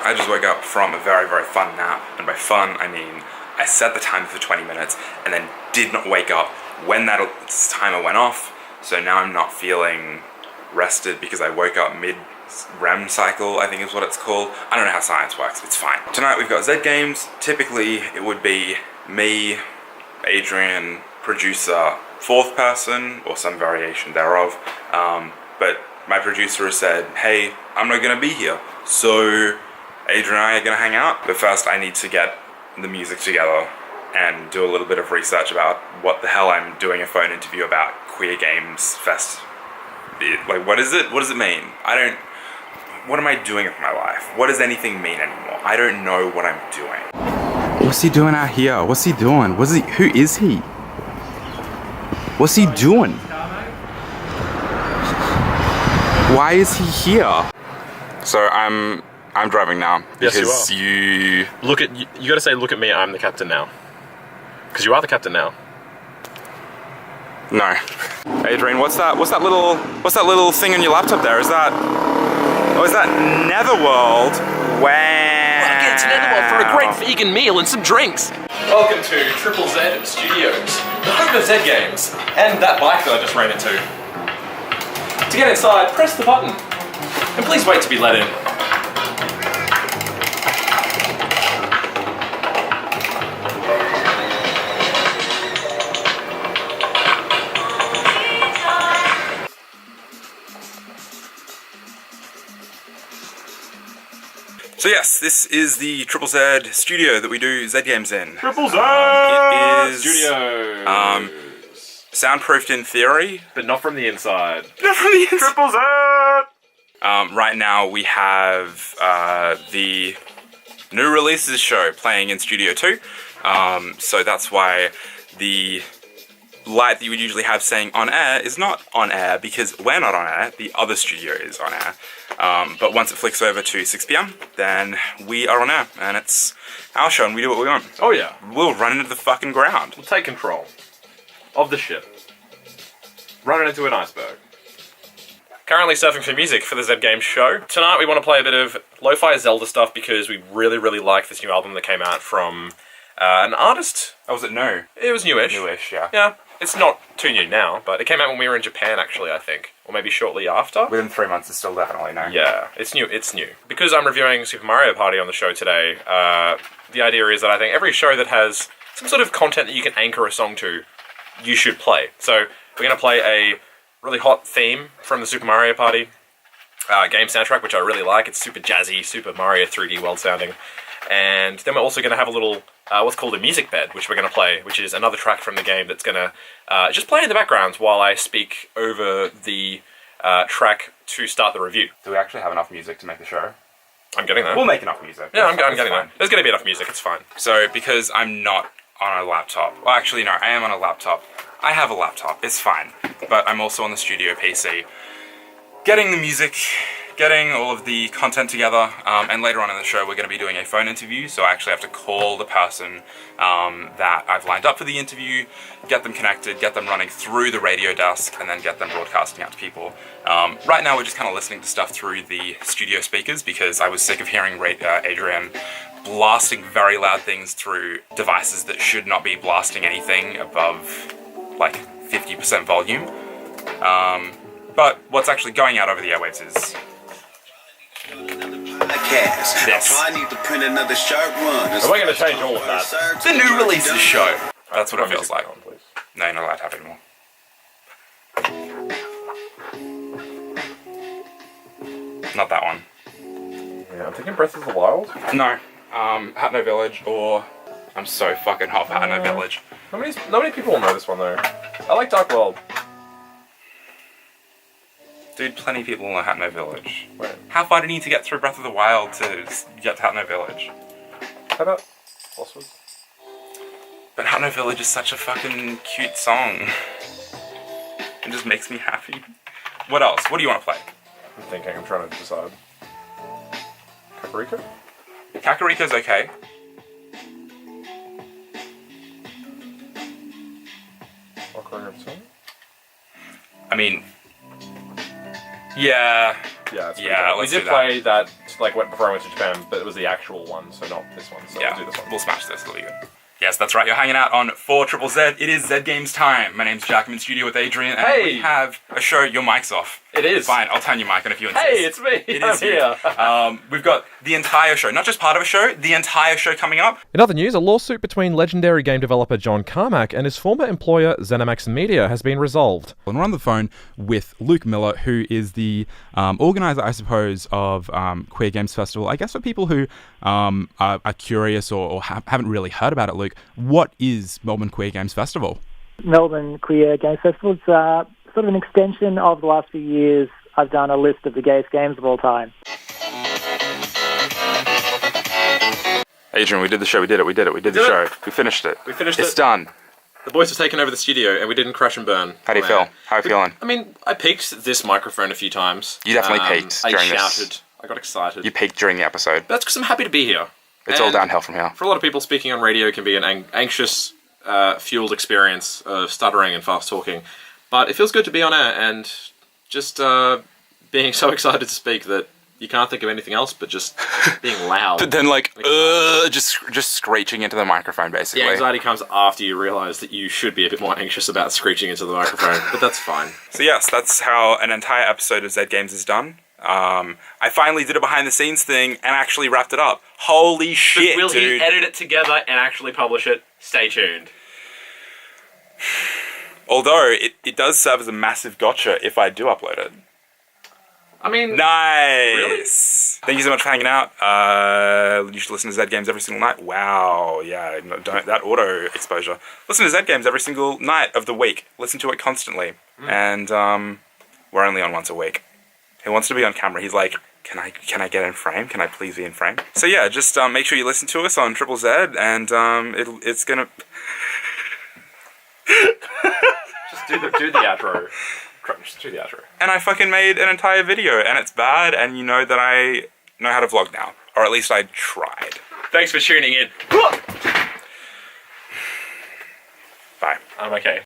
I just woke up from a very, very fun nap. And by fun, I mean I set the timer for 20 minutes and then did not wake up when that timer went off. So now I'm not feeling rested because I woke up mid-REM cycle, I think is what it's called. I don't know how science works, it's fine. Tonight we've got Z Games. Typically it would be me, Adrian, producer, fourth person, or some variation thereof. But my producer has said, hey, I'm not gonna be here. So Adrian and I are gonna hang out. But first I need to get the music together and do a little bit of research about what the hell I'm doing a phone interview about Queer Games Fest. Like, what is it? What does it mean? What am I doing with my life? What does anything mean anymore? I don't know what I'm doing. What's he doing out here? What's he doing? Who is he? What's he doing? Why is he here? So I'm driving now because yes, you gotta say, look at me, I'm the captain now. Because you are the captain now. No. Adrian, what's that little thing on your laptop there? Is that Netherworld? Wow. Well, get to Netherworld for a great vegan meal and some drinks. Welcome to Triple Z Studios, the home of Z Games, and that bike that I just ran into. To get inside, press the button, and please wait to be let in. So yes, this is the Triple Z studio that we do Z Games in. Triple Z it is Studios. Soundproofed in theory, But not from the inside. not from the inside. Triple Z! Right now we have the new releases show playing in Studio 2. So that's why the light that you would usually have saying on air is not on air, because we're not on air, the other studio is on air. But once it flicks over to 6 PM, then we are on air, and it's our show, and we do what we want. Oh yeah. We'll run into the fucking ground. We'll take control of the ship. Run it into an iceberg. Currently surfing for music for the Z Games show. Tonight we want to play a bit of lo-fi Zelda stuff because we really, really like this new album that came out from an artist. Oh, was it no? It was newish. Newish, yeah. Yeah. It's not too new now, but it came out when we were in Japan, actually, I think. Or maybe shortly after. Within 3 months, it's still definitely no. Yeah, it's new. It's new. Because I'm reviewing Super Mario Party on the show today, the idea is that I think every show that has some sort of content that you can anchor a song to, you should play. So we're going to play a really hot theme from the Super Mario Party game soundtrack, which I really like. It's super jazzy, Super Mario 3D world sounding. And then we're also going to have a little, what's called a music bed, which we're going to play, which is another track from the game that's going to just play in the background while I speak over the track to start the review. Do we actually have enough music to make the show? I'm getting there. We'll make enough music. Yeah, I'm getting there. There's going to be enough music, it's fine. So, because I'm not on a laptop, well actually no, I am on a laptop. I have a laptop, it's fine. But I'm also on the studio PC, getting the music, getting all of the content together, and later on in the show we're going to be doing a phone interview, so I actually have to call the person that I've lined up for the interview, get them connected, get them running through the radio desk, and then get them broadcasting out to people. Right now we're just kind of listening to stuff through the studio speakers because I was sick of hearing Adrian blasting very loud things through devices that should not be blasting anything above like 50% volume. But what's actually going out over the airwaves is this. Am I going to change all of that? The new releases show. That's what it feels like. No, you're not allowed to have it anymore. Not that one. Yeah, I'm thinking Breath of the Wild. No. Hatno Village, or I'm so fucking hot for Hatno Village. Not many people will know this one though. I like Dark World. Dude, plenty of people know Hatno Village. Wait. How far do you need to get through Breath of the Wild to get to Hatno Village? How about Lost Woods? But Hatno Village is such a fucking cute song. It just makes me happy. What else? What do you want to play? I'm thinking, I'm trying to decide. Kakariko? Kakariko's okay. Ocarina of Time? I mean, yeah. Yeah, it's Yeah, we let's did do that. play that like before I went to Japan, but it was the actual one, so not this one. So Yeah, we'll do this one. we'll smash this. It'll be good. Yes, that's right. You're hanging out on 4ZZZ. It is Z Games time. My name's Jack. I'm in studio with Adrian, and Hey! we have a show. Your mic's off. It is. Fine, I'll turn your mic on if you insist. Hey, it's me. It I'm is you. We've got the entire show, not just part of a show, the entire show coming up. In other news, a lawsuit between legendary game developer John Carmack and his former employer ZeniMax Media has been resolved. And we're on the phone with Luke Miller, who is the organizer, I suppose, of Queer Games Festival. I guess for people who are curious or haven't really heard about it, Luke, what is Melbourne Queer Games Festival? Melbourne Queer Games Festival is sort of an extension of the last few years. I've done a list of the gayest games of all time. Adrian, we did the show. We did it. We did the show. We finished it. We finished It's it. done. The boys have taken over the studio, and we didn't crash and burn. How do you feel? How are you feeling? I mean, I peaked this microphone a few times. You definitely peaked during I this. shouted. I got excited. You peaked during the episode. But that's because I'm happy to be here. It's all And downhill from here. For a lot of people, speaking on radio can be an anxious, fueled experience of stuttering and fast talking. But it feels good to be on air and just being so excited to speak that you can't think of anything else but just being loud. But then, just screeching into the microphone, basically. The anxiety comes after you realise that you should be a bit more anxious about screeching into the microphone, but that's fine. So yes, that's how an entire episode of Z Games is done. I finally did a behind-the-scenes thing and actually wrapped it up. Holy shit, Will dude. he edit it together and actually publish it? Stay tuned. Although, it does serve as a massive gotcha if I do upload it. I mean, Nice! Thank you so much for hanging out. You should listen to Z Games every single night. Wow, yeah, no, don't that auto exposure. Listen to Z Games every single night of the week. Listen to it constantly. And we're only on once a week. He wants to be on camera. He's like, can I get in frame? Can I please be in frame? So yeah, just make sure you listen to us on Triple Z, and it's gonna. just do the outro. Just do the outro. And I fucking made an entire video, and it's bad, and you know that I know how to vlog now. Or at least I tried. Thanks for tuning in. Bye. I'm okay.